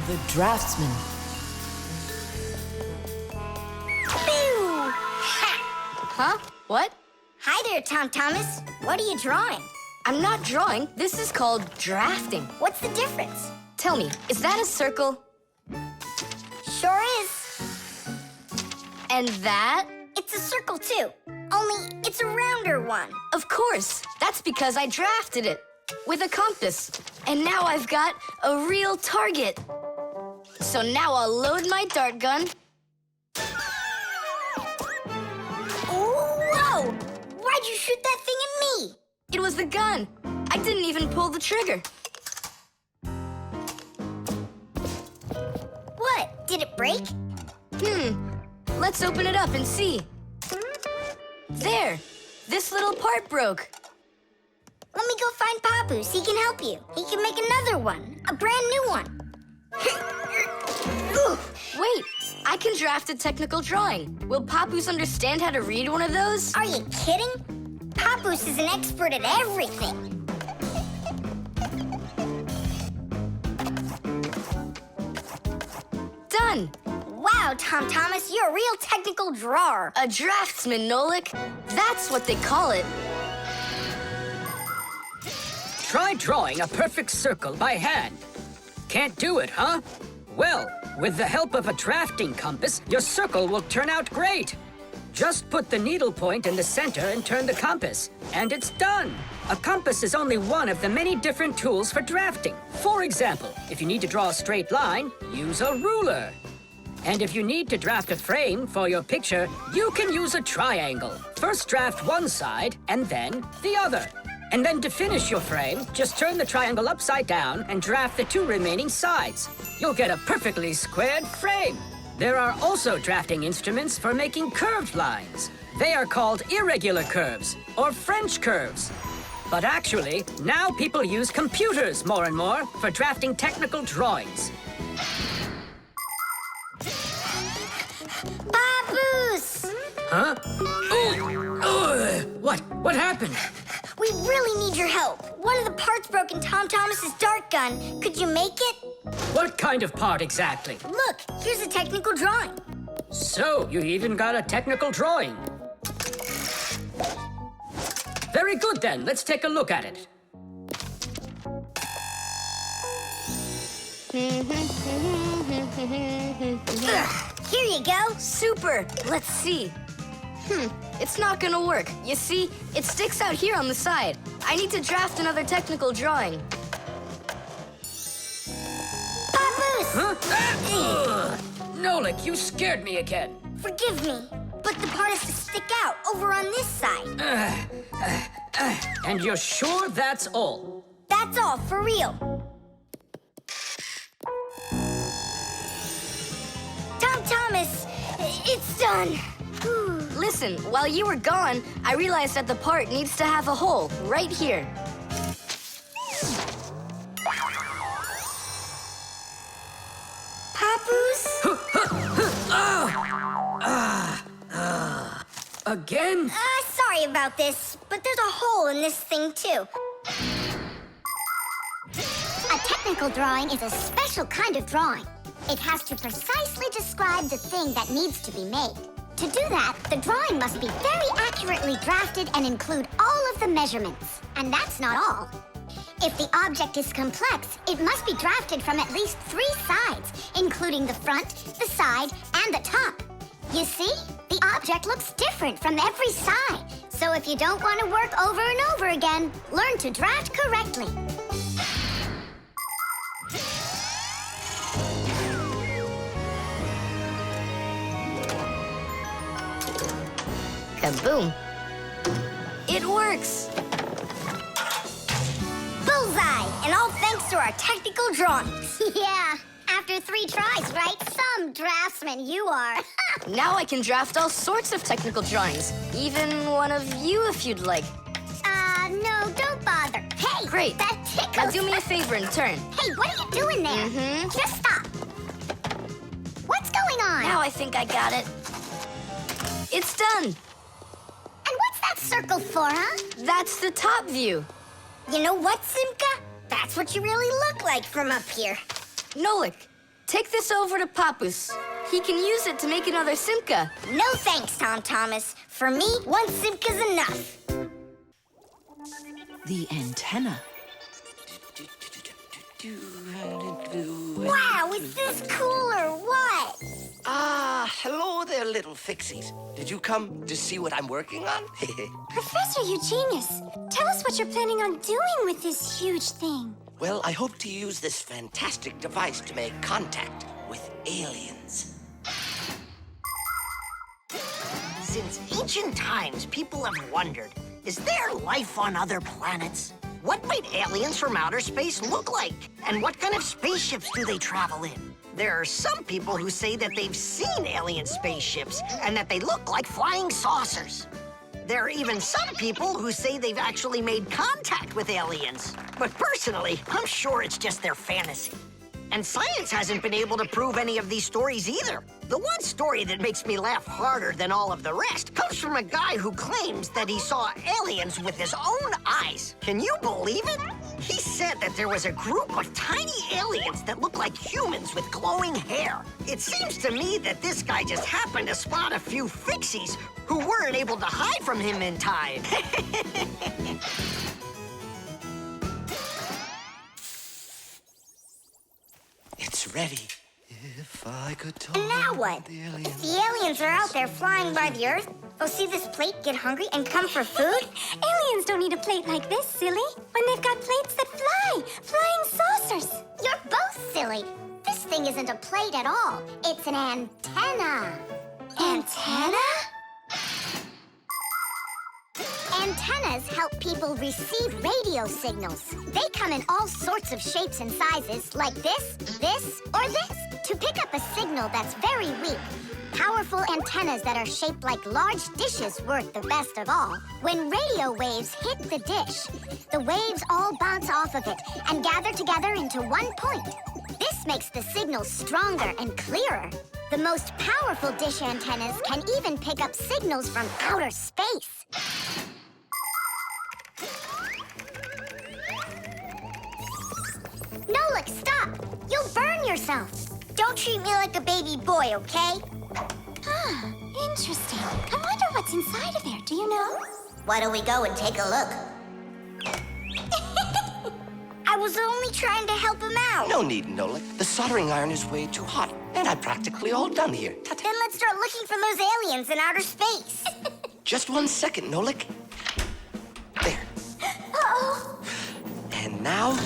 The Draftsman. Pew! Ha! Huh? What? Hi there, Tom Thomas. What are you drawing? I'm not drawing. This is called drafting. What's the difference? Tell me, is that a circle? Sure is. And that? It's a circle, too. Only it's a rounder one. Of course. That's because I drafted it with a compass. And now I've got a real target. So now I'll load my dart gun. Whoa! Why'd you shoot that thing at me? It was the gun. I didn't even pull the trigger. What? Did it break? Let's open it up and see. There! This little part broke. Let me go find Papoose. He can help you. He can make another one. A brand new one. Wait, I can draft a technical drawing. Will Papoose understand how to read one of those? Are you kidding? Papoose is an expert at everything. Done! Wow, Tom Thomas, you're a real technical drawer. A draftsman, Nolik. That's what they call it. Try drawing a perfect circle by hand. Can't do it, huh? Well, with the help of a drafting compass, your circle will turn out great. Just put the needle point in the center and turn the compass, and it's done. A compass is only one of the many different tools for drafting. For example, if you need to draw a straight line, use a ruler. And if you need to draft a frame for your picture, you can use a triangle. First draft one side, and then the other. And then to finish your frame, just turn the triangle upside down and draft the two remaining sides. You'll get a perfectly squared frame. There are also drafting instruments for making curved lines. They are called irregular curves, or French curves. But actually, now people use computers more and more for drafting technical drawings. Papoose! Huh? What happened? We really need your help. One of the parts broke in Tom Thomas's dart gun. Could you make it? What kind of part exactly? Look, here's a technical drawing. So, you even got a technical drawing. Very good then, let's take a look at it. Here you go. Super! Let's see. It's not gonna work. You see, it sticks out here on the side. I need to draft another technical drawing. Papoose! Huh? Nolik, you scared me again. Forgive me, but the part has to stick out over on this side. And you're sure that's all? That's all, for real. Tom Thomas, it's done. Listen, while you were gone, I realized that the part needs to have a hole right here. Papoose? Again? Sorry about this, but there's a hole in this thing, too. A technical drawing is a special kind of drawing. It has to precisely describe the thing that needs to be made. To do that, the drawing must be very accurately drafted and include all of the measurements. And that's not all. If the object is complex, it must be drafted from at least 3 sides, including the front, the side, and the top. You see? The object looks different from every side. So if you don't want to work over and over again, learn to draft correctly. Kaboom! It works! Bullseye! And all thanks to our technical drawings. Yeah, after 3 tries, right? Some draftsman you are. Now I can draft all sorts of technical drawings. Even one of you if you'd like. No, don't bother. Hey! Great. That tickles. Now do me a favor and turn. Hey, what are you doing there? Just stop. What's going on? Now I think I got it. It's done! And what's that circle for, huh? That's the top view. You know what, Simka? That's what you really look like from up here. Nolik, Take this over to Papu's. He can use it to make another Simka. No thanks, Tom Thomas. For me, one Simka's enough. The antenna. Wow, is this cool or what? Ah, hello there, little Fixies. Did you come to see what I'm working on? Professor Eugenius, tell us what you're planning on doing with this huge thing. Well, I hope to use this fantastic device to make contact with aliens. Since ancient times, people have wondered, is there life on other planets? What might aliens from outer space look like? And what kind of spaceships do they travel in? There are some people who say that they've seen alien spaceships and that they look like flying saucers. There are even some people who say they've actually made contact with aliens. But personally, I'm sure it's just their fantasy. And science hasn't been able to prove any of these stories either. The one story that makes me laugh harder than all of the rest comes from a guy who claims that he saw aliens with his own eyes. Can you believe it? He said that there was a group of tiny aliens that looked like humans with glowing hair. It seems to me that this guy just happened to spot a few Fixies who weren't able to hide from him in time. It's ready. If I could talk. And now what? The If aliens. the aliens are out there flying by the Earth, they'll see this plate, get hungry, and come for food? Aliens don't need a plate like this, silly. When they've got plates that fly, flying saucers. You're both silly. This thing isn't a plate at all. It's an antenna. Antenna? Antennas help people receive radio signals. They come in all sorts of shapes and sizes, like this, or this, to pick up a signal that's very weak. Powerful antennas that are shaped like large dishes work the best of all. When radio waves hit the dish, the waves all bounce off of it and gather together into one point. This makes the signal stronger and clearer. The most powerful dish antennas can even pick up signals from outer space. Nolik, stop! You'll burn yourself. Don't treat me like a baby boy, okay? Huh, interesting. I wonder what's inside of there, do you know? Why don't we go and take a look? I was only trying to help him out. No need, Nolik. The soldering iron is way too hot, and I'm practically all done here. Ta-ta. Then let's start looking for those aliens in outer space. Just 1 second, Nolik. There. Uh-oh. And now,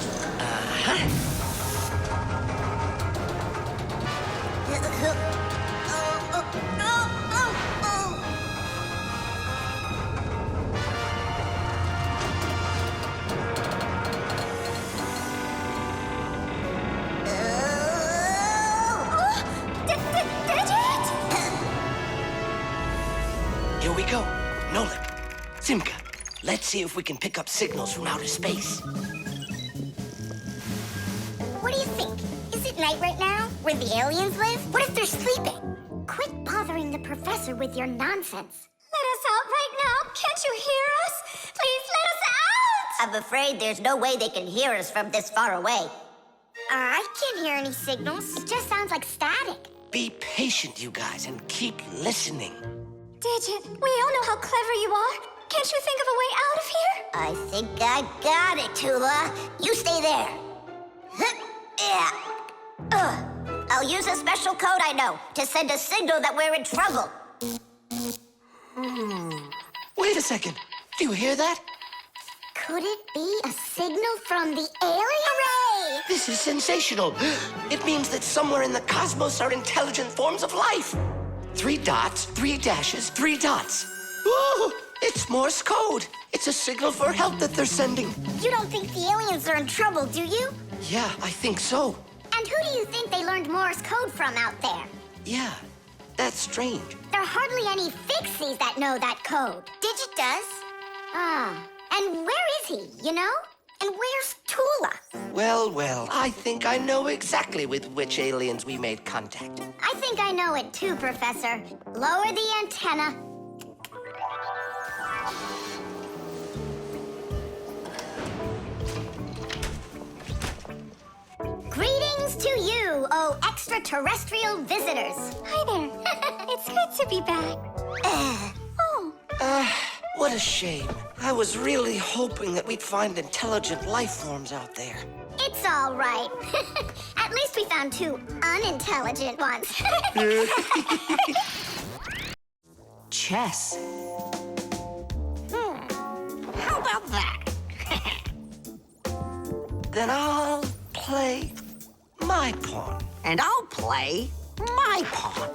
here we go. Nolik, Simka, let's see if we can pick up signals from outer space. What do you think? Is it night right now, where the aliens live? What if they're sleeping? Quit bothering the professor with your nonsense. Let us out right now. Can't you hear us? Please let us out! I'm afraid there's no way they can hear us from this far away. I can't hear any signals. It just sounds like static. Be patient, you guys, and keep listening. Digit, we all know how clever you are. Can't you think of a way out of here? I think I got it, Tula. You stay there. Yeah. I'll use a special code I know to send a signal that we're in trouble. Wait a second. Do you hear that? Could it be a signal from the aliens? Hooray! This is sensational. It means that somewhere in the cosmos are intelligent forms of life. 3 dots, 3 dashes, 3 dots. Ooh, it's Morse code. It's a signal for help that they're sending. You don't think the aliens are in trouble, do you? Yeah, I think so. And who do you think they learned Morse code from out there? Yeah, that's strange. There are hardly any Fixies that know that code. Digit does. Ah, and where is he, you know? And where's Tula? Well, I think I know exactly with which aliens we made contact. I think I know it too, Professor. Lower the antenna. Greetings to you, you, oh extraterrestrial visitors. Hi there. It's good to be back. Oh, What a shame. I was really hoping that we'd find intelligent life forms out there. It's all right. At least we found two unintelligent ones. Chess. How about that? Then I'll play my pawn. And I'll play my pawn.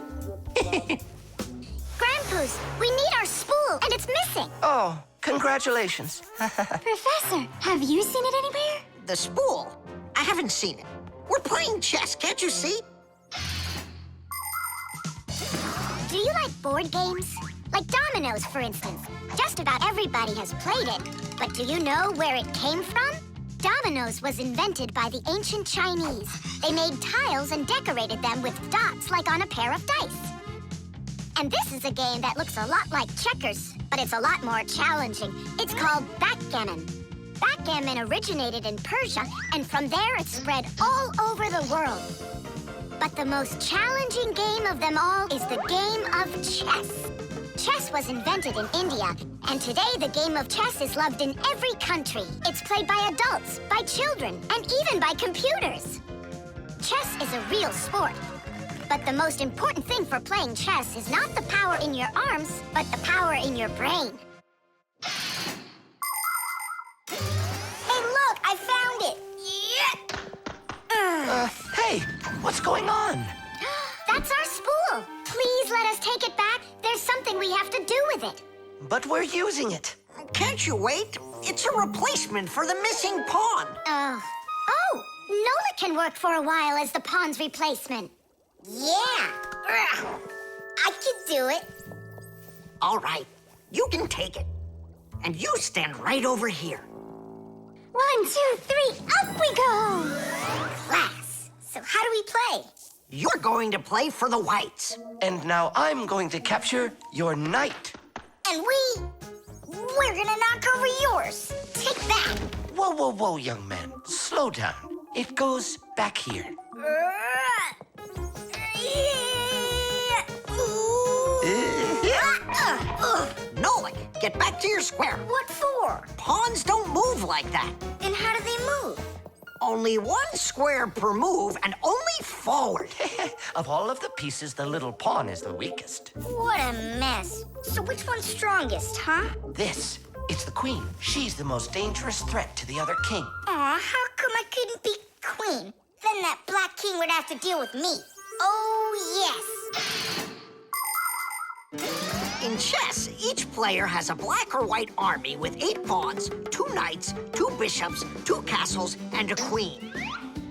Grandpa's, we need our spool, and it's missing. Oh, congratulations. Professor, have you seen it anywhere? The spool? I haven't seen it. We're playing chess, can't you see? Do you like board games? Like dominoes, for instance. Just about everybody has played it. But do you know where it came from? Dominoes was invented by the ancient Chinese. They made tiles and decorated them with dots like on a pair of dice. And this is a game that looks a lot like checkers, but it's a lot more challenging. It's called backgammon. Backgammon originated in Persia, and from there it spread all over the world. But the most challenging game of them all is the game of chess. Chess was invented in India, and today the game of chess is loved in every country. It's played by adults, by children, and even by computers. Chess is a real sport. But the most important thing for playing chess is not the power in your arms, but the power in your brain. Hey, look, I found it! Yeah! Hey, what's going on? That's our spool. Please let us take it back. There's something we have to do with it. But we're using it. Can't you wait? It's a replacement for the missing pawn. Oh, Nolik can work for a while as the pawn's replacement. Yeah, I can do it. All right, you can take it. And you stand right over here. 1, 2, 3, up we go! Class. So how do we play? You're going to play for the whites. And now I'm going to capture your knight. And we're gonna knock over yours. Take that. Whoa, whoa, whoa, young man. Slow down. It goes back here. Nolik, get back to your square. What for? Pawns don't move like that. And how do they move? Only one square per move and only forward. Of all of the pieces, the little pawn is the weakest. What a mess. So which one's strongest, huh? This, it's the queen. She's the most dangerous threat to the other king. Aw, how come I couldn't be queen? Then that black king would have to deal with me. Oh, yes. In chess, each player has a black or white army with 8 pawns, 2 knights, 2 bishops, 2 castles, and a queen.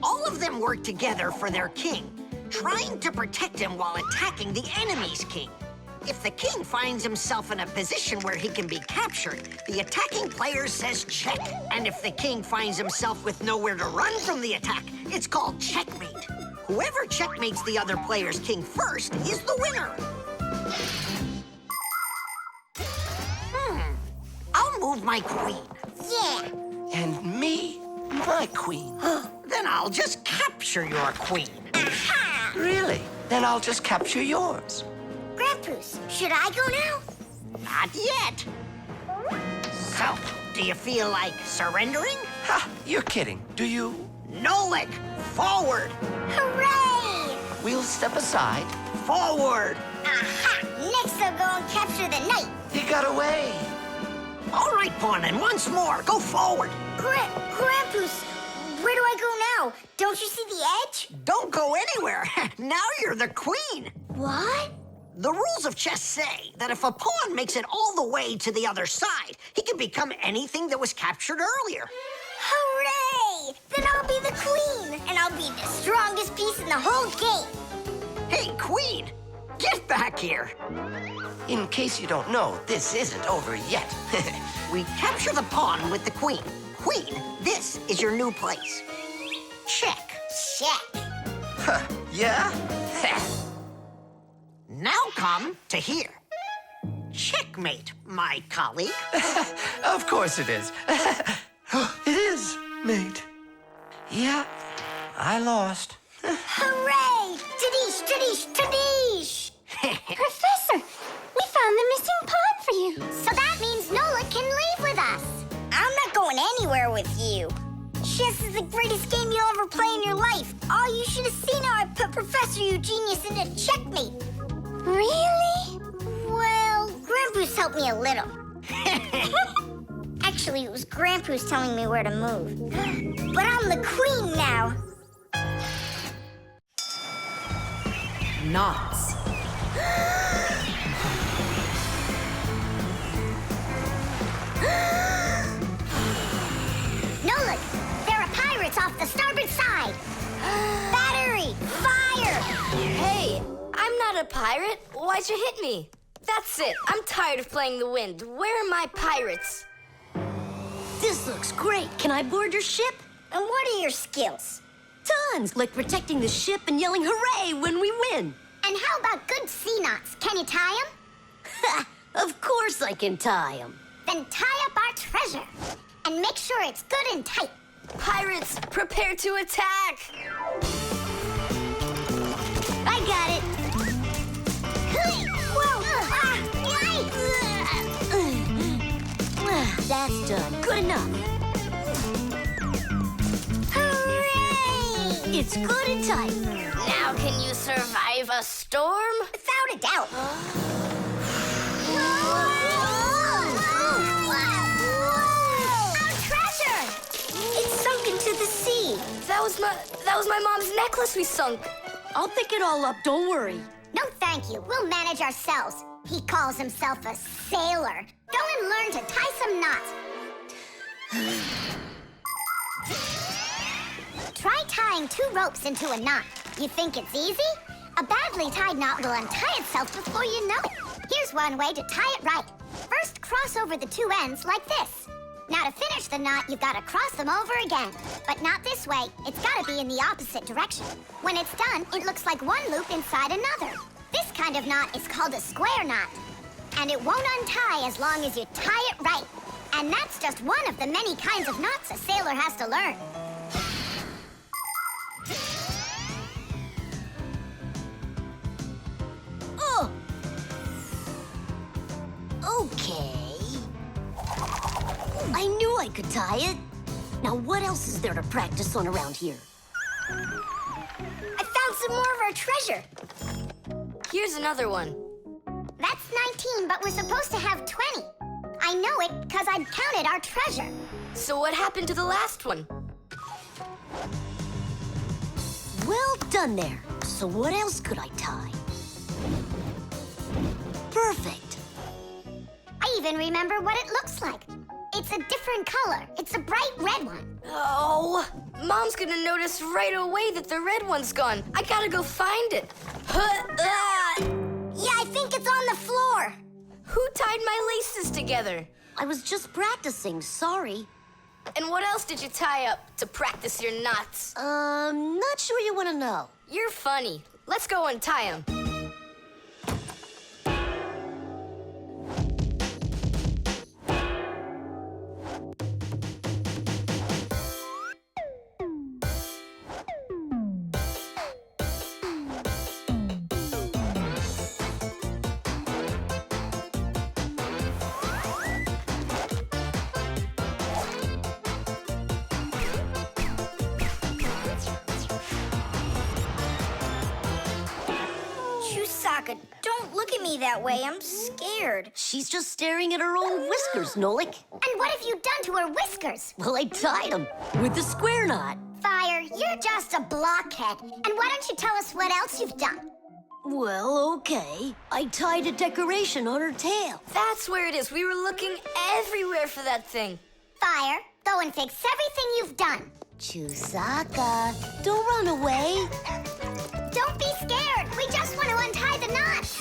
All of them work together for their king, trying to protect him while attacking the enemy's king. If the king finds himself in a position where he can be captured, the attacking player says check. And if the king finds himself with nowhere to run from the attack, it's called checkmate. Whoever checkmates the other player's king first is the winner. I'll move my queen. Yeah. And me, my queen. Then I'll just capture your queen. Aha! Really? Then I'll just capture yours. Grandpa's, should I go now? Not yet. So, do you feel like surrendering? Ha! You're kidding. Do you? Nolik, forward, Hooray! We'll step aside. forward. Aha! Next I'll go and capture the knight. He got away. All right, pawn, and once more, go forward. Grandpa's, where do I go now? Don't you see the edge? Don't go anywhere. Now you're the queen. What? The rules of chess say that if a pawn makes it all the way to the other side, he can become anything that was captured earlier. Hooray! Then I'll be the queen, and I'll be the strongest piece in the whole game. Hey, queen, get back here. In case you don't know, this isn't over yet. We capture the pawn with the queen. Queen, this is your new place. Check. Check. Huh, yeah? Now come to here. Checkmate, my colleague. Of course it is. It is, mate. Yeah, I lost. Hooray! Tadish, tadish, tadish! Professor, we found the missing pawn for you. So that means Nolik can leave with us. I'm not going anywhere with you. Chess is the greatest game you'll ever play in your life. Oh, you should have seen how I put Professor Eugenius into checkmate. Really? Well, Grandpa's helped me a little. Actually, it was Grandpa's telling me where to move. But I'm the queen now. Knots. Nolik, there are pirates off the starboard side. Battery, fire! Hey, I'm not a pirate. Why'd you hit me? That's it. I'm tired of playing the wind. Where are my pirates? This looks great. Can I board your ship? And what are your skills? Tons, like protecting the ship and yelling hooray when we win. And how about good sea knots? Can you tie them? Ha! Of course I can tie them. Then tie up our treasure. And make sure it's good and tight. Pirates, prepare to attack! I got it. Whoa! That's done. Good enough. Hooray! It's good and tight. Now can you survive a storm? Without a doubt. Our treasure! It's sunk into the sea. That was my mom's necklace we sunk. I'll pick it all up, don't worry. No, thank you. We'll manage ourselves. He calls himself a sailor. Go and learn to tie some knots. Try tying 2 ropes into a knot. You think it's easy? A badly tied knot will untie itself before you know it. Here's one way to tie it right. First, cross over the 2 ends like this. Now, to finish the knot, you've got to cross them over again. But not this way. It's got to be in the opposite direction. When it's done, it looks like one loop inside another. This kind of knot is called a square knot. And it won't untie as long as you tie it right. And that's just one of the many kinds of knots a sailor has to learn. Oh! Okay. I knew I could tie it. Now what else is there to practice on around here? I found some more of our treasure. Here's another one. That's 19, but we're supposed to have 20. I know it because I'd counted our treasure. So what happened to the last one? Well done there. So what else could I tie? Perfect. I even remember what it looks like. It's a different color. It's a bright red one. Oh, Mom's gonna notice right away that the red one's gone. I gotta go find it. Yeah, I think it's on the floor. Who tied my laces together? I was just practicing, sorry. And what else did you tie up to practice your knots? Not sure you want to know. You're funny. Let's go untie them. Don't look at me that way. I'm scared. She's just staring at her own whiskers, Nolik. And what have you done to her whiskers? Well, I tied them with the square knot. Fire, you're just a blockhead. And why don't you tell us what else you've done? Well, okay. I tied a decoration on her tail. That's where it is. We were looking everywhere for that thing. Fire, go and fix everything you've done. Chusaka, don't run away. Don't be scared. We just want to untie the knots.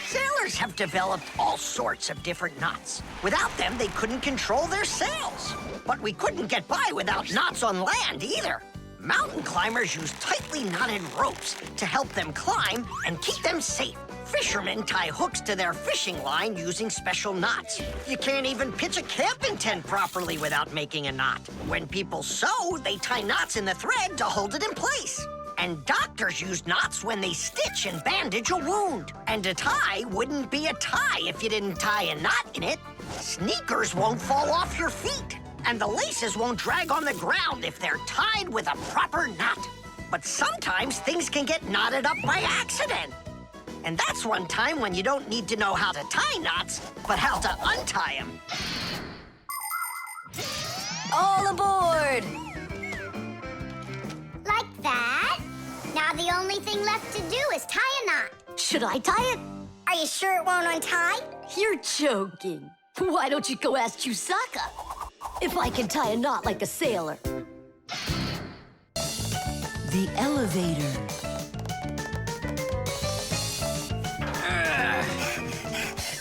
Sailors have developed all sorts of different knots. Without them, they couldn't control their sails. But we couldn't get by without knots on land either. Mountain climbers use tightly knotted ropes to help them climb and keep them safe. Fishermen tie hooks to their fishing line using special knots. You can't even pitch a camping tent properly without making a knot. When people sew, they tie knots in the thread to hold it in place. And doctors use knots when they stitch and bandage a wound. And a tie wouldn't be a tie if you didn't tie a knot in it. Sneakers won't fall off your feet. And the laces won't drag on the ground if they're tied with a proper knot. But sometimes things can get knotted up by accident. And that's one time when you don't need to know how to tie knots, but how to untie them. All aboard! Like that. Now the only thing left to do is tie a knot. Should I tie it? Are you sure it won't untie? You're joking. Why don't you go ask Chusaka if I can tie a knot like a sailor? The elevator.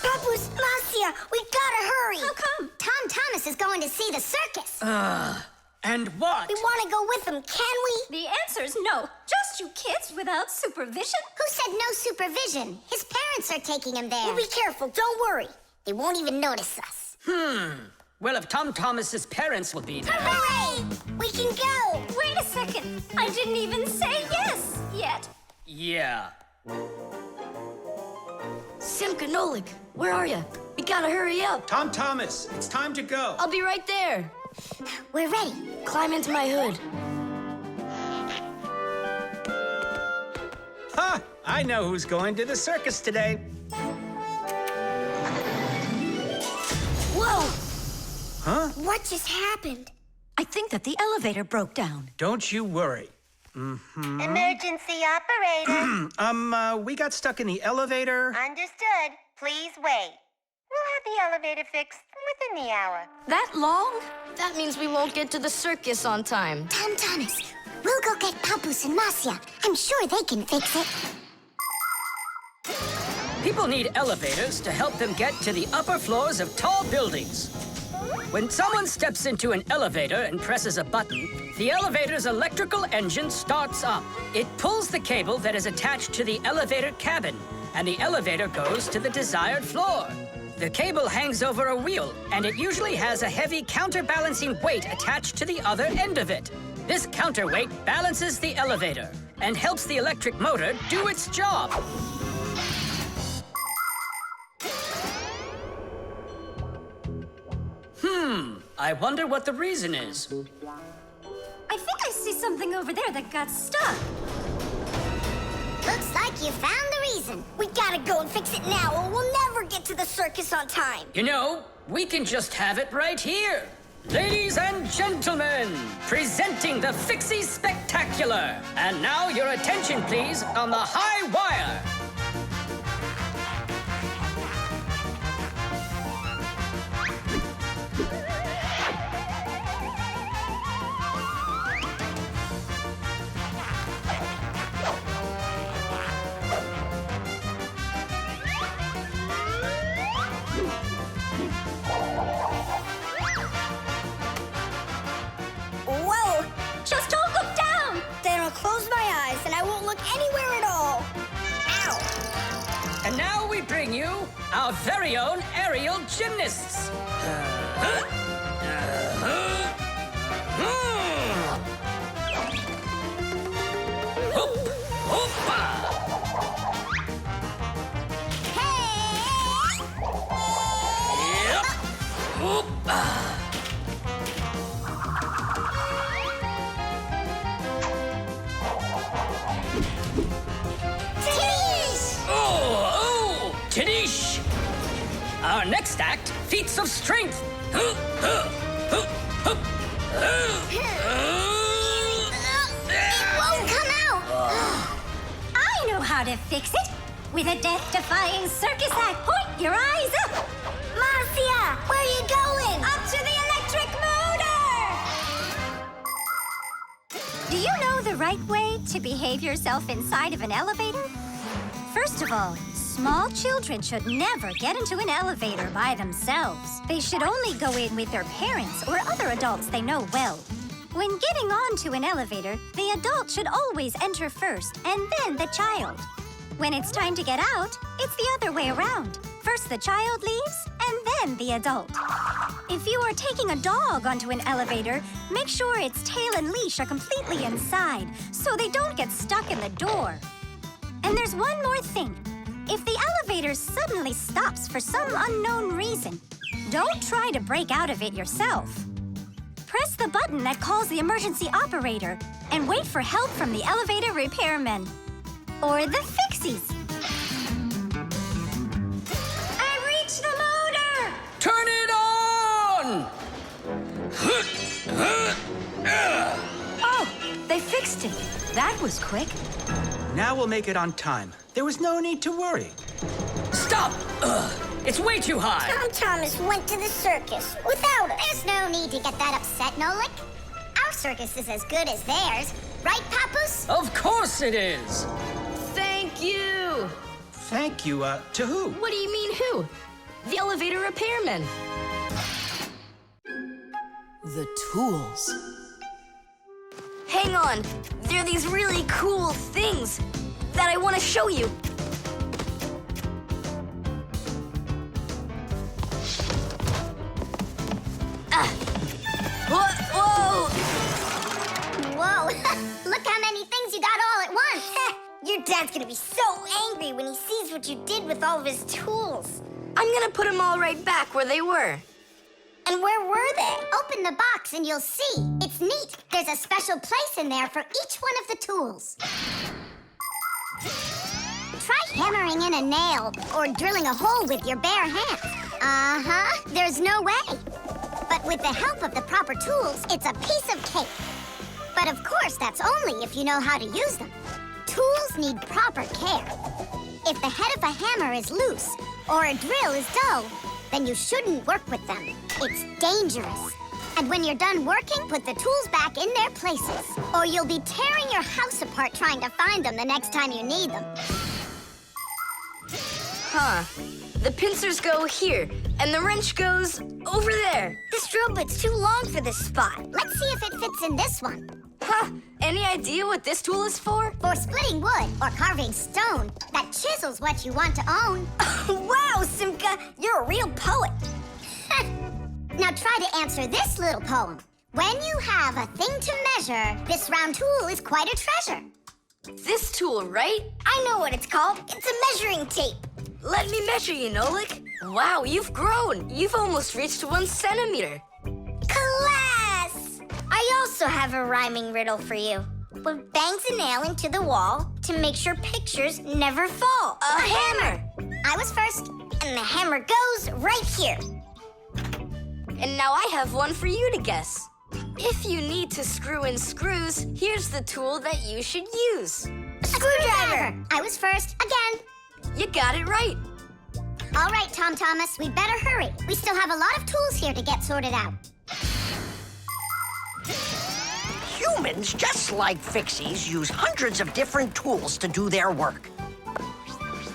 Papu's, Marcia, we gotta hurry. How come? Tom Thomas is going to see the circus. And what? We want to go with him, can we? The answer's no. Just you kids without supervision. Who said no supervision? His parents are taking him there. We'll be careful, don't worry. They won't even notice us. Well, if Tom Thomas's parents will be there. Hooray! We can go. Wait a second. I didn't even say yes yet. Yeah. Simka and Nolik, where are you? We gotta hurry up. Tom Thomas, it's time to go. I'll be right there. We're ready. Climb into my hood. Ha! I know who's going to the circus today. Whoa! Huh? What just happened? I think that the elevator broke down. Don't you worry. Emergency operator. We got stuck in the elevator. Understood. Please wait. We'll have the elevator fixed within the hour. That long? That means we won't get to the circus on time. Tom Thomas, we'll go get Papu's and Marcia. I'm sure they can fix it. People need elevators to help them get to the upper floors of tall buildings. When someone steps into an elevator and presses a button, the elevator's electrical engine starts up. It pulls the cable that is attached to the elevator cabin, and the elevator goes to the desired floor. The cable hangs over a wheel, and it usually has a heavy counterbalancing weight attached to the other end of it. This counterweight balances the elevator and helps the electric motor do its job. I wonder what the reason is. I think I see something over there that got stuck. Looks like you found the reason. We gotta go and fix it now, or we'll never get to the circus on time. You know, we can just have it right here. Ladies and gentlemen, presenting the Fixie Spectacular. And now your attention, please, on the high wire. Whoa! Just don't look down! Then I'll close my eyes and I won't look anywhere at all. Ow! And now we bring you our very own aerial gymnasts. Hoop, hoopa. Hey! Yep. Hoopa. Oh, Tadish! Our next act, feats of strength. It won't come out! I know how to fix it. With a death-defying circus act, point your eyes up. Marcia, where are you going? Up to the electric motor! Do you know the right way to behave yourself inside of an elevator? First of all, small children should never get into an elevator by themselves. They should only go in with their parents or other adults they know well. When getting onto an elevator, the adult should always enter first, and then the child. When it's time to get out, it's the other way around. First the child leaves, and then the adult. If you are taking a dog onto an elevator, make sure its tail and leash are completely inside, so they don't get stuck in the door. And there's one more thing. If the elevator suddenly stops for some unknown reason, don't try to break out of it yourself. Press the button that calls the emergency operator and wait for help from the elevator repairmen. Or the Fixies. I reached the motor! Turn it on! Oh, they fixed it. That was quick. Now we'll make it on time. There was no need to worry. Stop! It's way too high! Tom Thomas went to the circus without us. There's no need to get that upset, Nolik. Our circus is as good as theirs. Right, Papoose? Of course it is! Thank you. Thank you, to who? What do you mean who? The elevator repairman. The tools. Hang on. There are these really cool things that I want to show you. Whoa! Whoa, look how many things you got all at once. Your dad's gonna be so angry when he sees what you did with all of his tools. I'm gonna put them all right back where they were. And where were they? Open the box and you'll see. It's neat. There's a special place in there for each one of the tools. Try hammering in a nail or drilling a hole with your bare hands. There's no way. But with the help of the proper tools, it's a piece of cake. But of course, that's only if you know how to use them. Tools need proper care. If the head of a hammer is loose or a drill is dull, then you shouldn't work with them. It's dangerous. And when you're done working, put the tools back in their places, or you'll be tearing your house apart trying to find them the next time you need them. Huh. The pincers go here, and the wrench goes over there. This drill bit's too long for this spot. Let's see if it fits in this one. Huh. Any idea what this tool is for? For splitting wood or carving stone, that chisels what you want to own. Wow, Simka, you're a real poet. Now try to answer this little poem. When you have a thing to measure, this round tool is quite a treasure. This tool, right? I know what it's called. It's a measuring tape. Let me measure you, Nolik. Wow, you've grown. You've almost reached 1 centimeter. Class! I also have a rhyming riddle for you. What bangs a nail into the wall to make sure pictures never fall? A hammer! I was first, and the hammer goes right here. And now I have one for you to guess. If you need to screw in screws, here's the tool that you should use. A screwdriver! I was first, again. You got it right. All right, Tom Thomas, we better hurry. We still have a lot of tools here to get sorted out. Humans, just like Fixies, use hundreds of different tools to do their work.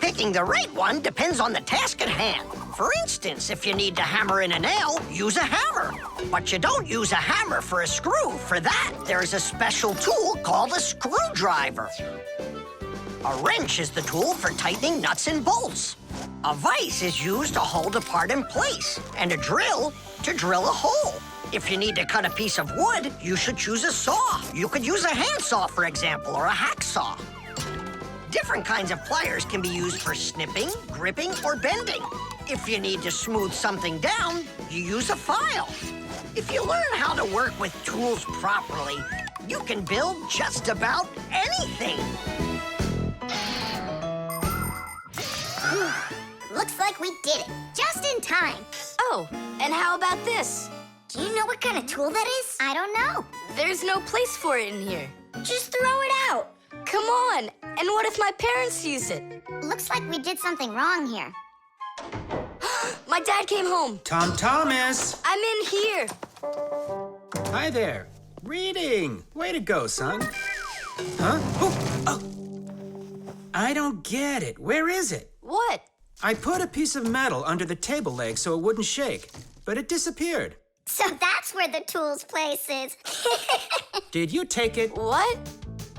Picking the right one depends on the task at hand. For instance, if you need to hammer in a nail, use a hammer. But you don't use a hammer for a screw. For that, there's a special tool called a screwdriver. A wrench is the tool for tightening nuts and bolts. A vise is used to hold a part in place, and a drill to drill a hole. If you need to cut a piece of wood, you should choose a saw. You could use a handsaw, for example, or a hacksaw. Different kinds of pliers can be used for snipping, gripping, or bending. If you need to smooth something down, you use a file. If you learn how to work with tools properly, you can build just about anything. Looks like we did it, just in time. Oh, and how about this? Do you know what kind of tool that is? I don't know. There's no place for it in here. Just throw it out. Come on. And what if my parents use it? Looks like we did something wrong here. My dad came home. Tom Thomas! I'm in here. Hi there. Reading. Way to go, son. Huh? Oh! I don't get it. Where is it? What? I put a piece of metal under the table leg so it wouldn't shake, but it disappeared. So that's where the tools place is. Did you take it? What?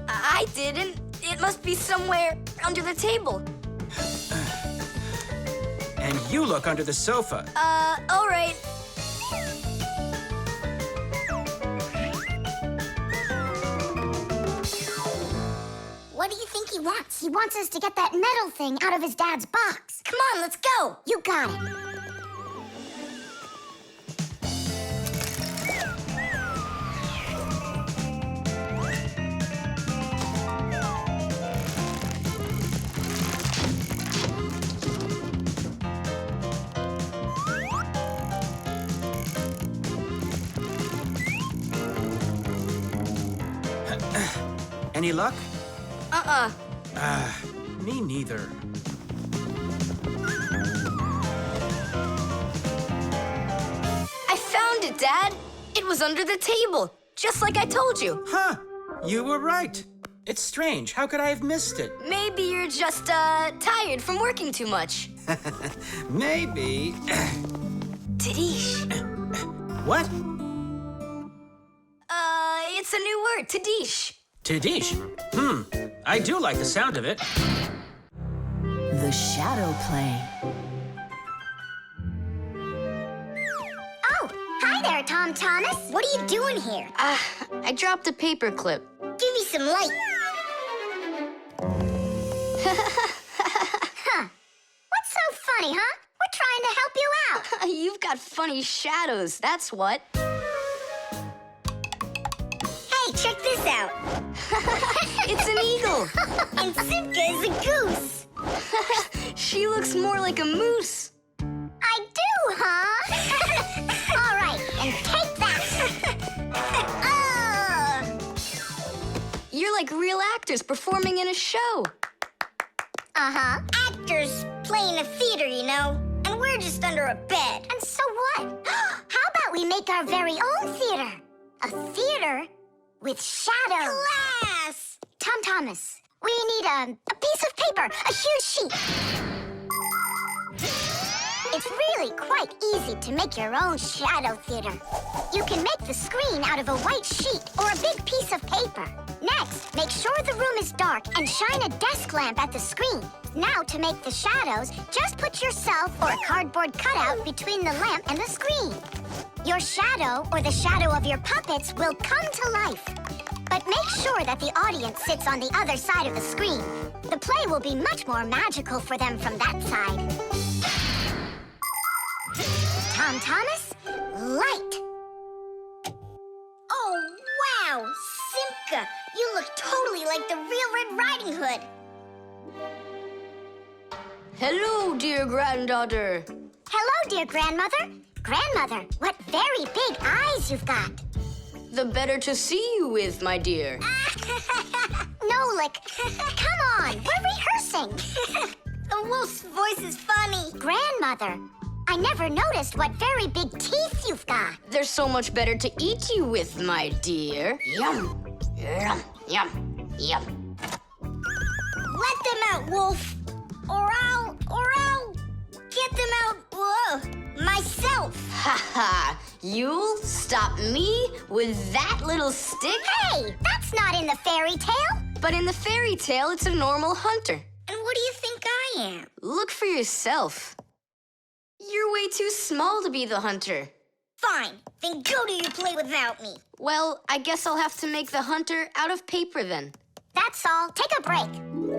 I didn't. It must be somewhere under the table. And you look under the sofa. All right. What do you think he wants? He wants us to get that metal thing out of his dad's box. Come on, let's go. You got it. Any luck? Uh-uh. Me neither. I found it, Dad. It was under the table, just like I told you. Huh. You were right. It's strange. How could I have missed it? Maybe you're just, tired from working too much. Maybe. Tadish. What? It's a new word, Tadish. Tadish. I do like the sound of it. The shadow play. Oh, hi there, Tom Thomas. What are you doing here? I dropped a paper clip. Give me some light. Huh. What's so funny, huh? We're trying to help you out. You've got funny shadows, that's what. Hey, check this out. It's an eagle. And Simka is a goose. She looks more like a moose. I do, huh? All right, and take that. You're like real actors performing in a show. Uh-huh. Actors playing a theater, you know. And we're just under a bed. And so what? How about we make our very own theater? A theater with shadows. Class! Tom Thomas, we need a piece of paper, a huge sheet. It's really quite easy to make your own shadow theater. You can make the screen out of a white sheet or a big piece of paper. Next, make sure the room is dark and shine a desk lamp at the screen. Now, to make the shadows, just put yourself or a cardboard cutout between the lamp and the screen. Your shadow or the shadow of your puppets will come to life. But make sure that the audience sits on the other side of the screen. The play will be much more magical for them from that side. Tom Thomas, light. Oh, wow, Simka, you look totally like the real Red Riding Hood. Hello, dear granddaughter. Hello, dear grandmother. Grandmother, what very big eyes you've got. The better to see you with, my dear. Nolik, come on, we're rehearsing. The wolf's voice is funny. Grandmother, I never noticed what very big teeth you've got. They're so much better to eat you with, my dear. Yum, yum, yum, yum. Let them out, wolf. Or I'll get them out, myself. Ha ha! You'll stop me with that little stick? Hey, that's not in the fairy tale. But in the fairy tale, it's a normal hunter. And what do you think I am? Look for yourself. You're way too small to be the hunter. Fine, then go do your play without me. Well, I guess I'll have to make the hunter out of paper then. That's all. Take a break.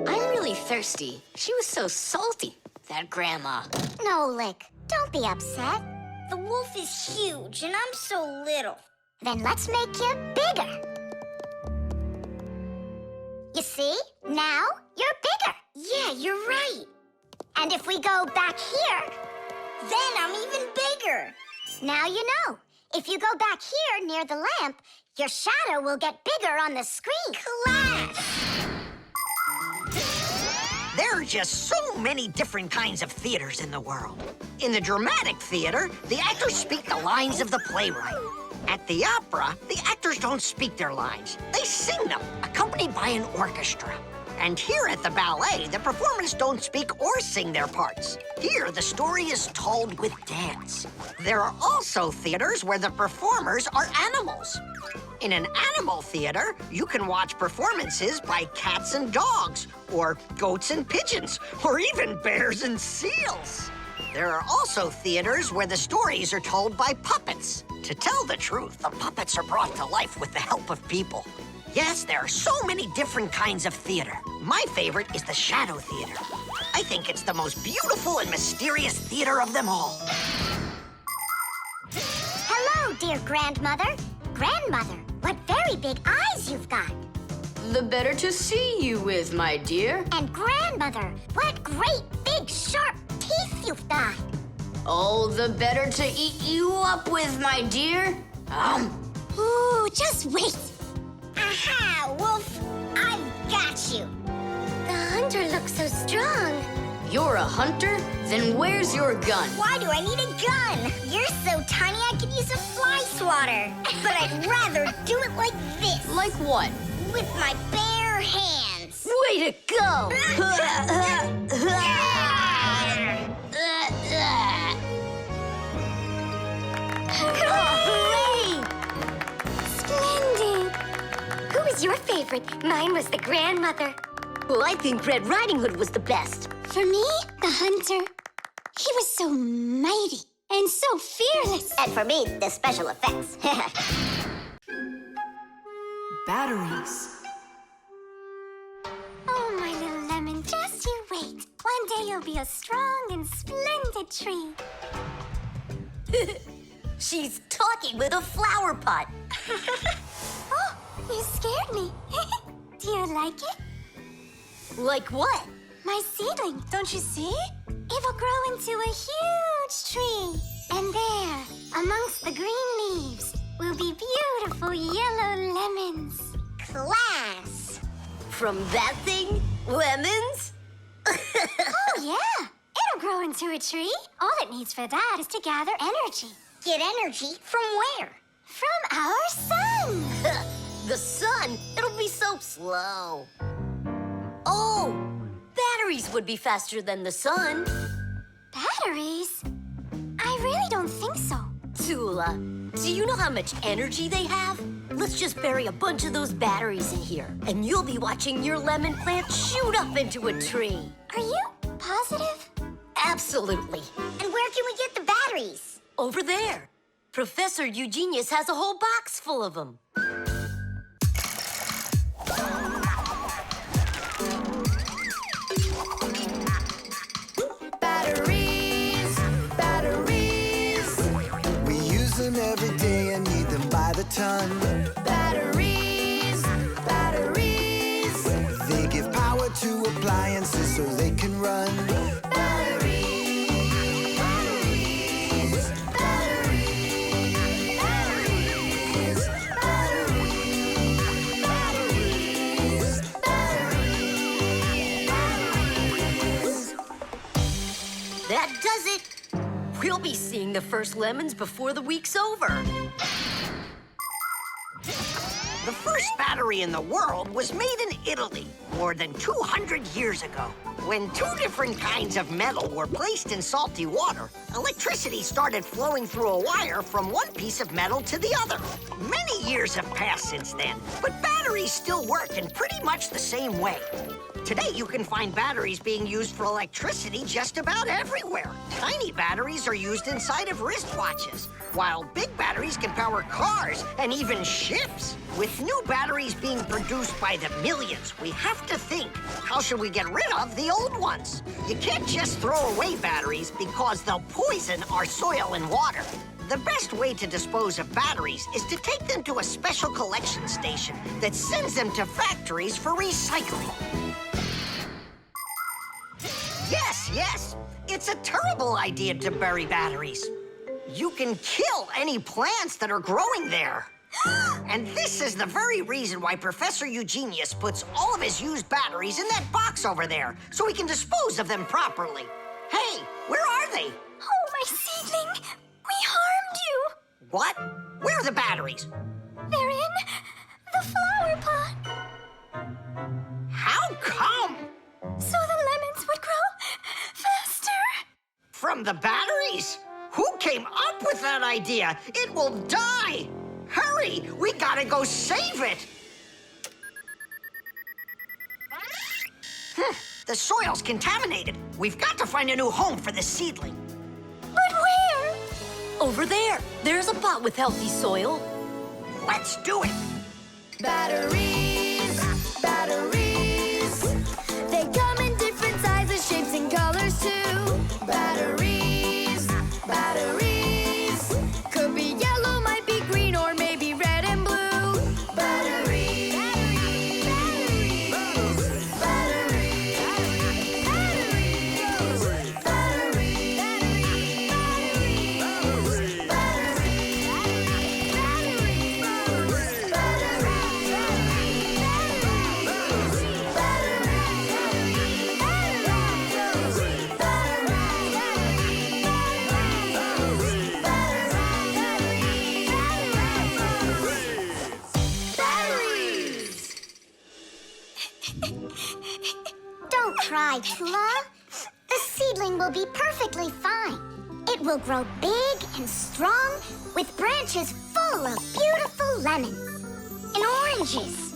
I'm really thirsty. She was so salty, that grandma. Nolik, don't be upset. The wolf is huge, and I'm so little. Then let's make you bigger. You see? Now you're bigger. Yeah, you're right. And if we go back here, then I'm even bigger. Now you know. If you go back here near the lamp, your shadow will get bigger on the screen. Class! There are just so many different kinds of theaters in the world. In the dramatic theater, the actors speak the lines of the playwright. At the opera, the actors don't speak their lines. They sing them, accompanied by an orchestra. And here at the ballet, the performers don't speak or sing their parts. Here, the story is told with dance. There are also theaters where the performers are animals. In an animal theater, you can watch performances by cats and dogs, or goats and pigeons, or even bears and seals. There are also theaters where the stories are told by puppets. To tell the truth, the puppets are brought to life with the help of people. Yes, there are so many different kinds of theater. My favorite is the Shadow Theater. I think it's the most beautiful and mysterious theater of them all. Hello, dear grandmother. Grandmother, what very big eyes you've got. The better to see you with, my dear. And grandmother, what great big sharp teeth you've got. Oh, the better to eat you up with, my dear. Ooh, just wait. Aha, Wolf, I've got you. The hunter looks so strong. You're a hunter? Then where's your gun? Why do I need a gun? You're so tiny I could use a fly swatter. But I'd rather do it like this. Like what? With my bare hands. Way to go! Hooray! Splendid. Who was your favorite? Mine was the grandmother. Well, I think Red Riding Hood was the best. For me, the hunter. He was so mighty and so fearless. And for me, the special effects. Batteries. Oh, my little lemon, just you wait. One day you'll be a strong and splendid tree. She's talking with a flower pot. Oh, you scared me. Do you like it? Like what? My seedling, don't you see? It will grow into a huge tree. And there, amongst the green leaves, will be beautiful yellow lemons. Class! From that thing? Lemons? Oh, yeah. It'll grow into a tree. All it needs for that is to gather energy. Get energy from where? From our sun. The sun? It'll be so slow. Oh, batteries would be faster than the sun. Batteries? I really don't think so. Tula, do you know how much energy they have? Let's just bury a bunch of those batteries in here, and you'll be watching your lemon plant shoot up into a tree. Are you positive? Absolutely. And where can we get the batteries? Over there. Professor Eugenius has a whole box full of them. Every day I need them by the ton. Batteries, batteries. They give power to appliances so they can run. Batteries, batteries, batteries, batteries, batteries, batteries, batteries. That does it. We'll be seeing the first lemons before the week's over. The first battery in the world was made in Italy more than 200 years ago. When two different kinds of metal were placed in salty water, electricity started flowing through a wire from one piece of metal to the other. Many years have passed since then, but batteries still work in pretty much the same way. Today, you can find batteries being used for electricity just about everywhere. Tiny batteries are used inside of wristwatches, while big batteries can power cars and even ships. With new batteries being produced by the millions, we have to think, how should we get rid of the old ones? You can't just throw away batteries because they'll poison our soil and water. The best way to dispose of batteries is to take them to a special collection station that sends them to factories for recycling. Yes, it's a terrible idea to bury batteries. You can kill any plants that are growing there. And this is the very reason why Professor Eugenius puts all of his used batteries in that box over there, so he can dispose of them properly. Hey, where are they? Oh, my seedling, we harmed you. What? Where are the batteries? They're in the flower pot. How come? So the lemons would grow faster. From the batteries? Who came up with that idea? It will die! Hurry! Hurry! We gotta go save it! The soil's contaminated. We've got to find a new home for the seedling. But where? Over there. There's a pot with healthy soil. Let's do it! Batteries, batteries. They come in different sizes, shapes, and colors too. Batteries, batteries. Could be yellow, might be green, or maybe red and blue. Batteries, batteries, batteries, batteries, Don't cry, Tula. The seedling will be perfectly fine. It will grow big and strong with branches full of beautiful lemons and oranges.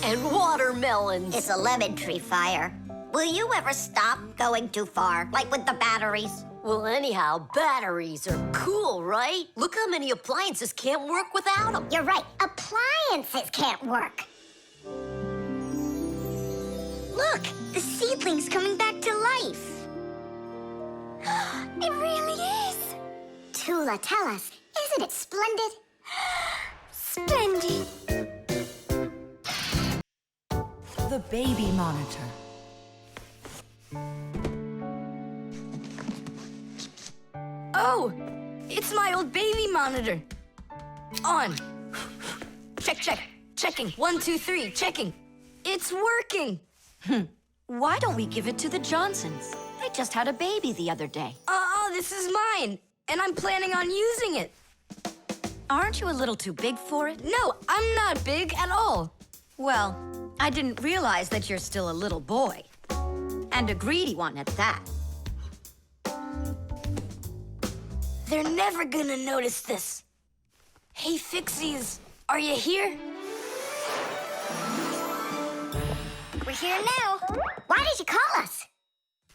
And watermelons. It's a lemon tree fire. Will you ever stop going too far, like with the batteries? Well, anyhow, batteries are cool, right? Look how many appliances can't work without them. You're right. Appliances can't work. Look, the seedling's coming back to life. It really is. Tula, tell us, isn't it splendid? Splendid. The baby monitor. Oh, it's my old baby monitor. On. Check, check. Checking. 1, 2, 3. Checking. It's working. Why don't we give it to the Johnsons? They just had a baby the other day. This is mine, and I'm planning on using it. Aren't you a little too big for it? No, I'm not big at all. Well, I didn't realize that you're still a little boy. And a greedy one at that. They're never gonna notice this. Hey, Fixies, are you here? We're here now. Why did you call us?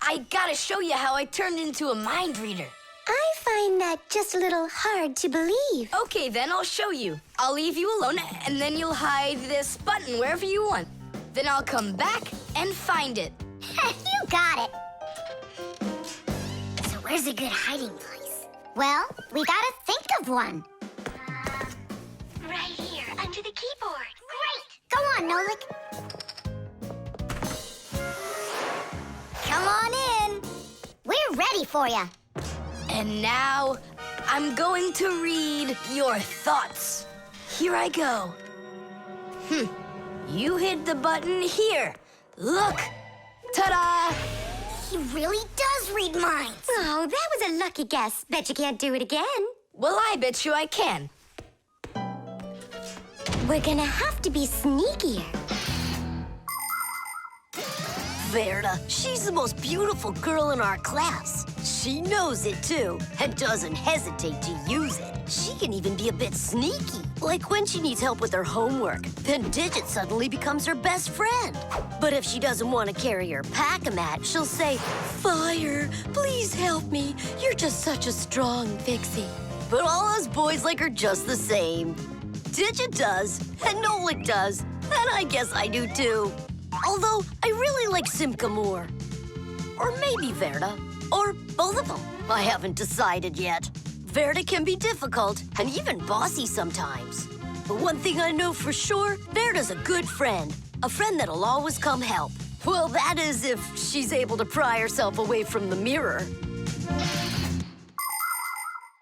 I gotta show you how I turned into a mind reader. I find that just a little hard to believe. Okay, then I'll show you. I'll leave you alone, and then you'll hide this button wherever you want. Then I'll come back and find it. You got it. So where's a good hiding place? Well, we gotta think of one. Right here, under the keyboard. Great! Go on, Nolik. Come on in. We're ready for you. And now, I'm going to read your thoughts. Here I go. You hit the button here. Look. Ta-da! He really does read minds. Oh, that was a lucky guess. Bet you can't do it again. Well, I bet you I can. We're gonna have to be sneakier. Verda, she's the most beautiful girl in our class. She knows it, too, and doesn't hesitate to use it. She can even be a bit sneaky, like when she needs help with her homework. Then Digit suddenly becomes her best friend. But if she doesn't want to carry her pack-a-mat, she'll say, "Fire, please help me. You're just such a strong Fixie." But all us boys like her just the same. Digit does, and Nolik does, and I guess I do, too. Although, I really like Simka more. Or maybe Verda. Or both of them. I haven't decided yet. Verda can be difficult and even bossy sometimes. But one thing I know for sure, Verda's a good friend. A friend that'll always come help. Well, that is if she's able to pry herself away from the mirror.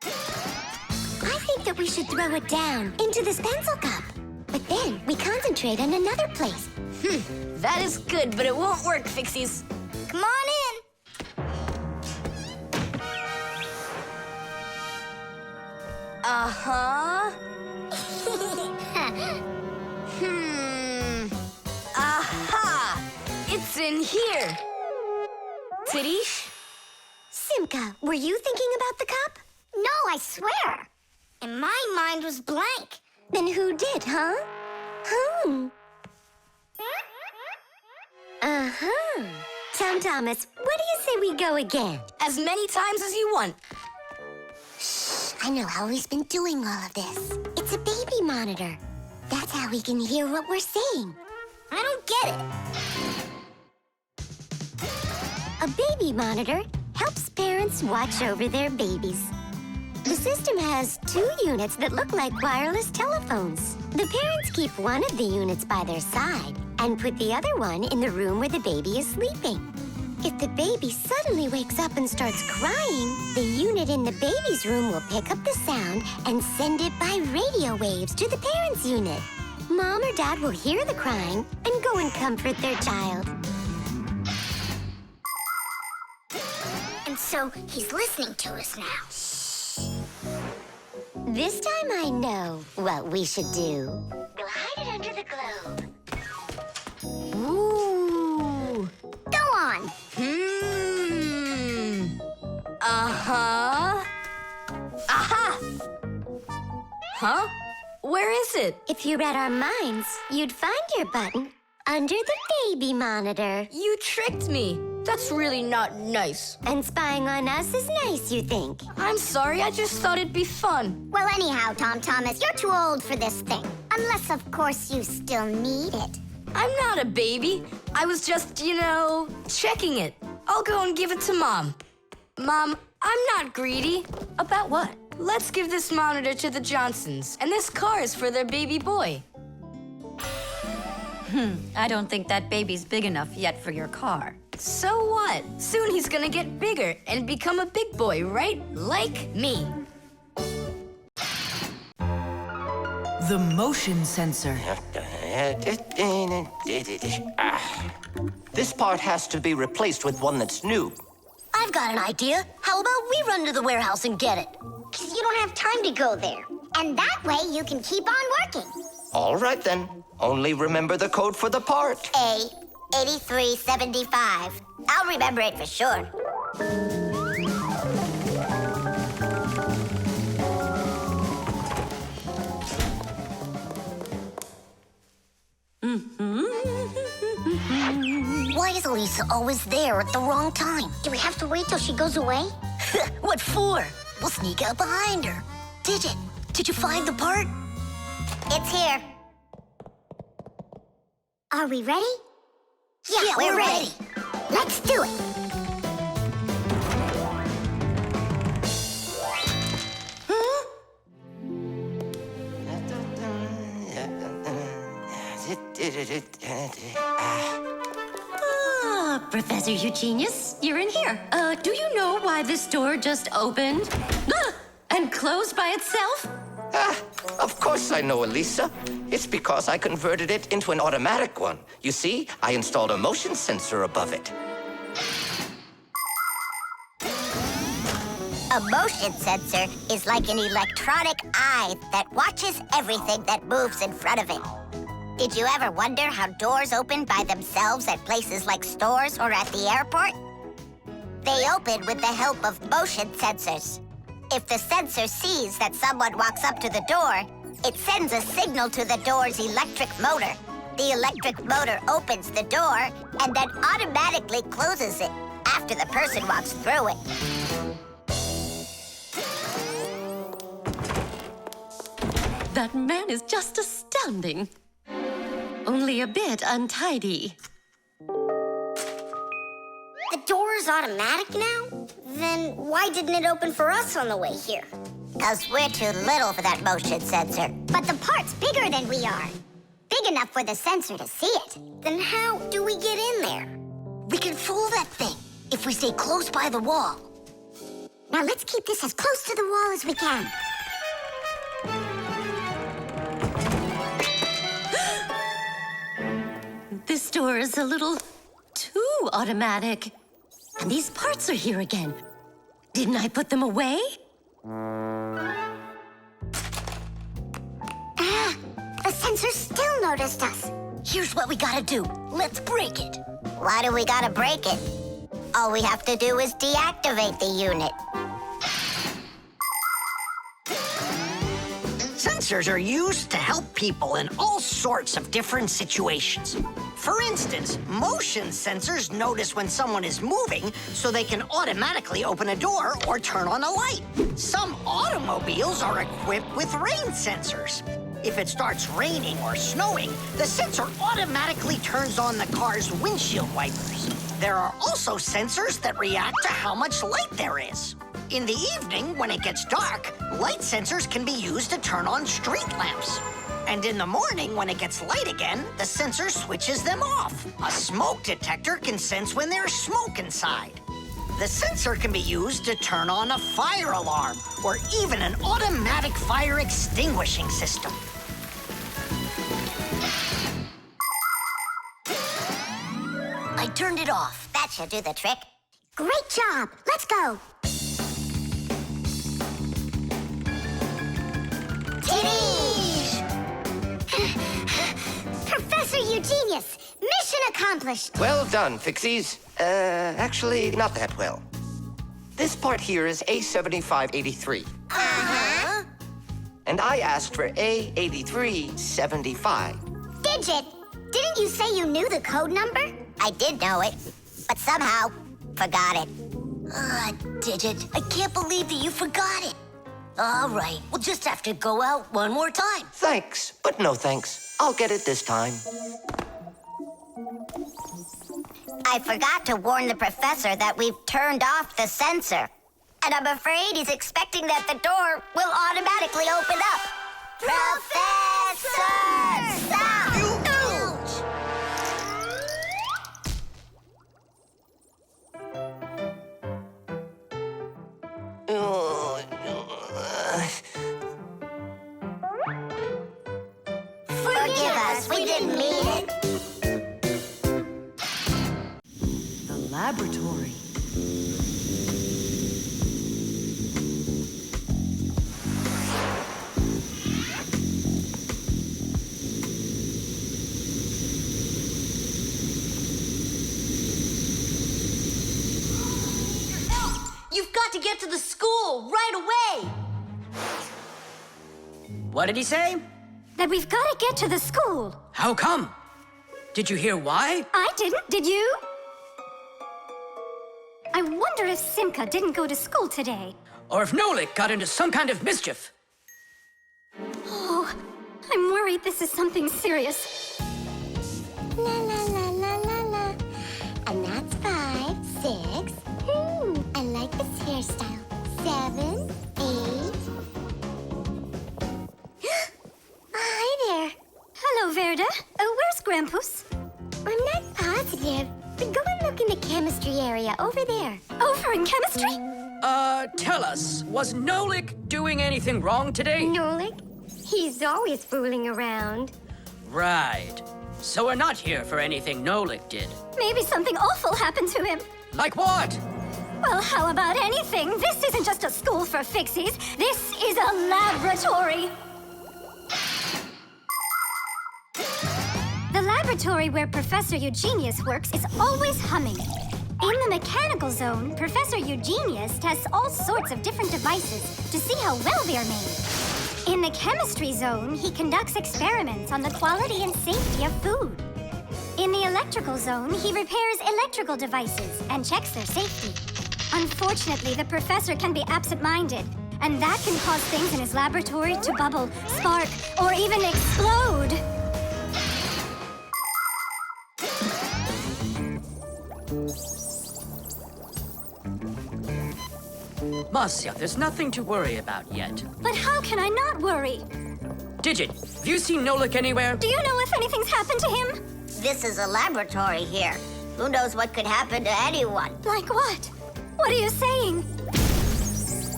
I think that we should throw it down into this pencil cup. But then we concentrate on another place. That is good, but it won't work, Fixies. Come on in. Uh-huh. Aha! It's in here. Tidish? Simka, were you thinking about the cup? No, I swear. And my mind was blank. Then who did, huh? Uh-huh. Tom Thomas, what do you say we go again? As many times as you want. I know how he's been doing all of this. It's a baby monitor. That's how we can hear what we're saying. I don't get it. A baby monitor helps parents watch over their babies. The system has 2 units that look like wireless telephones. The parents keep one of the units by their side and put the other one in the room where the baby is sleeping. If the baby suddenly wakes up and starts crying, the unit in the baby's room will pick up the sound and send it by radio waves to the parents' unit. Mom or Dad will hear the crying and go and comfort their child. And so he's listening to us now. This time I know what we should do. We'll hide it under the globe. Ooh. Go on. Uh-huh. Aha! Huh? Where is it? If you read our minds, you'd find your button under the baby monitor. You tricked me. That's really not nice. And spying on us is nice, you think? I'm sorry, I just thought it'd be fun. Well, anyhow, Tom Thomas, you're too old for this thing. Unless, of course, you still need it. I'm not a baby. I was just, checking it. I'll go and give it to Mom. Mom, I'm not greedy. About what? Let's give this monitor to the Johnsons, and this car is for their baby boy. I don't think that baby's big enough yet for your car. So what? Soon he's gonna get bigger and become a big boy, right? Like me. The motion sensor. This part has to be replaced with one that's new. I've got an idea. How about we run to the warehouse and get it? Because you don't have time to go there. And that way you can keep on working. All right, then. Only remember the code for the part. A8375. I'll remember it for sure. Why is Elisa always there at the wrong time? Do we have to wait till she goes away? What for? We'll sneak out behind her. Did you find the part? It's here. Are we ready? Yeah, we're ready. Let's do it. Professor Eugenius, you're in here. Do you know why this door just opened? And closed by itself? Of course I know, Elisa. It's because I converted it into an automatic one. You see, I installed a motion sensor above it. A motion sensor is like an electronic eye that watches everything that moves in front of it. Did you ever wonder how doors open by themselves at places like stores or at the airport? They open with the help of motion sensors. If the sensor sees that someone walks up to the door, it sends a signal to the door's electric motor. The electric motor opens the door and then automatically closes it after the person walks through it. That man is just astounding. Only a bit untidy. The door is automatic now? Then why didn't it open for us on the way here? Because we're too little for that motion sensor. But the part's bigger than we are. Big enough for the sensor to see it. Then how do we get in there? We can fool that thing if we stay close by the wall. Now let's keep this as close to the wall as we can. This door is a little too automatic. And these parts are here again. Didn't I put them away? The sensor still noticed us. Here's what we gotta do. Let's break it. Why do we gotta break it? All we have to do is deactivate the unit. Since sensors are used to help people in all sorts of different situations. For instance, motion sensors notice when someone is moving so they can automatically open a door or turn on a light. Some automobiles are equipped with rain sensors. If it starts raining or snowing, the sensor automatically turns on the car's windshield wipers. There are also sensors that react to how much light there is. In the evening, when it gets dark, light sensors can be used to turn on street lamps. And in the morning, when it gets light again, the sensor switches them off. A smoke detector can sense when there's smoke inside. The sensor can be used to turn on a fire alarm or even an automatic fire extinguishing system. I turned it off. That should do the trick. Great job. Let's go. Titties! Professor Eugenius, mission accomplished. Well done, Fixies. Actually, not that well. This part here is A7583. Uh-huh. And I asked for A8375. Digit, didn't you say you knew the code number? I did know it, but somehow forgot it. Digit, I can't believe that you forgot it. All right, we'll just have to go out one more time. Thanks, but no thanks. I'll get it this time. I forgot to warn the professor that we've turned off the sensor. And I'm afraid he's expecting that the door will automatically open up. Professor! Stop! Forgive us, we didn't mean it. The laboratory. You've got to get to the school right away. What did he say? That we've got to get to the school. How come? Did you hear why? I didn't, did you? I wonder if Simka didn't go to school today. Or if Nolik got into some kind of mischief. Oh, I'm worried this is something serious. La la la la la la. And that's 5, 6. I like this hairstyle. 7, 8. Hi there. Hello, Verda. Where's Grampus? I'm not positive, but go and look in the chemistry area over there. Over in chemistry? Tell us, was Nolik doing anything wrong today? Nolik? He's always fooling around. Right. So we're not here for anything Nolik did. Maybe something awful happened to him. Like what? Well, how about anything? This isn't just a school for Fixies. This is a laboratory. The laboratory where Professor Eugenius works is always humming. In the mechanical zone, Professor Eugenius tests all sorts of different devices to see how well they are made. In the chemistry zone, he conducts experiments on the quality and safety of food. In the electrical zone, he repairs electrical devices and checks their safety. Unfortunately, the professor can be absent-minded, and that can cause things in his laboratory to bubble, spark, or even explode. Marcia, there's nothing to worry about yet. But how can I not worry? Digit, have you seen Nolik anywhere? Do you know if anything's happened to him? This is a laboratory here. Who knows what could happen to anyone? Like what? What are you saying?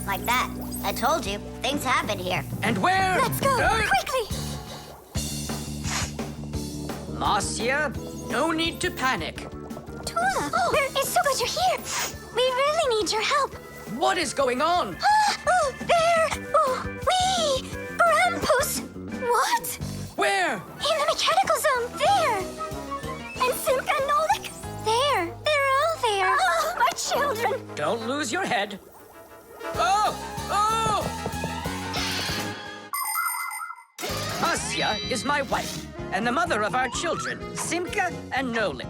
Like that. I told you, things happen here. And where? Let's go, quickly! Marcia, no need to panic. Tula, it's so good you're here. We really need your help. What is going on? There! Wee! Grampus! What? Where? In the mechanical zone, there! And Simka and Nolik? There! They're all there! Oh, my children! Don't lose your head. Oh! Oh! Marcia is my wife, and the mother of our children, Simka and Nolik.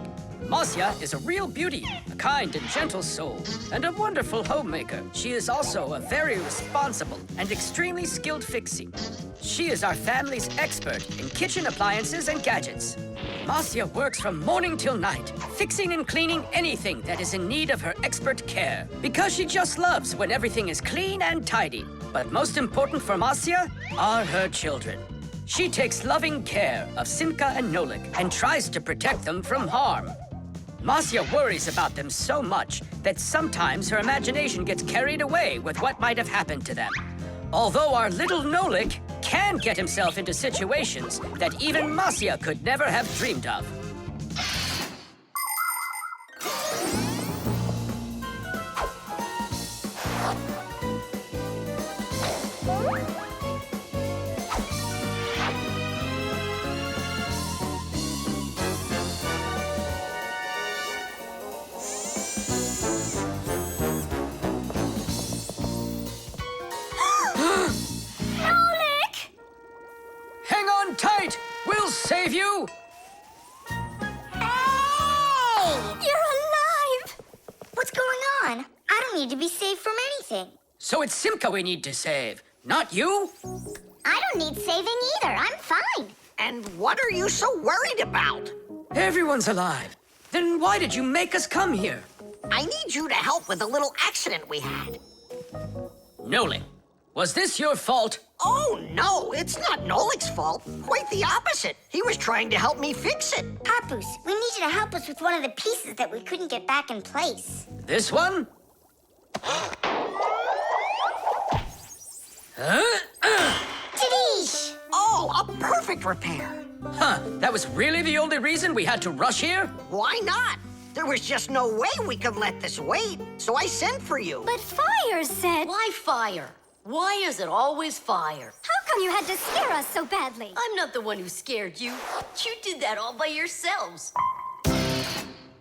Marcia is a real beauty, a kind and gentle soul, and a wonderful homemaker. She is also a very responsible and extremely skilled Fixie. She is our family's expert in kitchen appliances and gadgets. Marcia works from morning till night, fixing and cleaning anything that is in need of her expert care, because she just loves when everything is clean and tidy. But most important for Marcia are her children. She takes loving care of Simka and Nolik and tries to protect them from harm. Marcia worries about them so much that sometimes her imagination gets carried away with what might have happened to them. Although our little Nolik can get himself into situations that even Marcia could never have dreamed of. Hang on tight! We'll save you! Hey! You're alive! What's going on? I don't need to be saved from anything. So it's Simka we need to save, not you? I don't need saving either. I'm fine. And what are you so worried about? Everyone's alive. Then why did you make us come here? I need you to help with a little accident we had. Nolik, was this your fault? Oh, no, it's not Nolik's fault. Quite the opposite. He was trying to help me fix it. Papoose, we need you to help us with one of the pieces that we couldn't get back in place. This one? Tadish! Oh, a perfect repair. Huh, that was really the only reason we had to rush here? Why not? There was just no way we could let this wait, so I sent for you. But Fire said... Why fire? Why is it always fire? How come you had to scare us so badly? I'm not the one who scared you. You did that all by yourselves.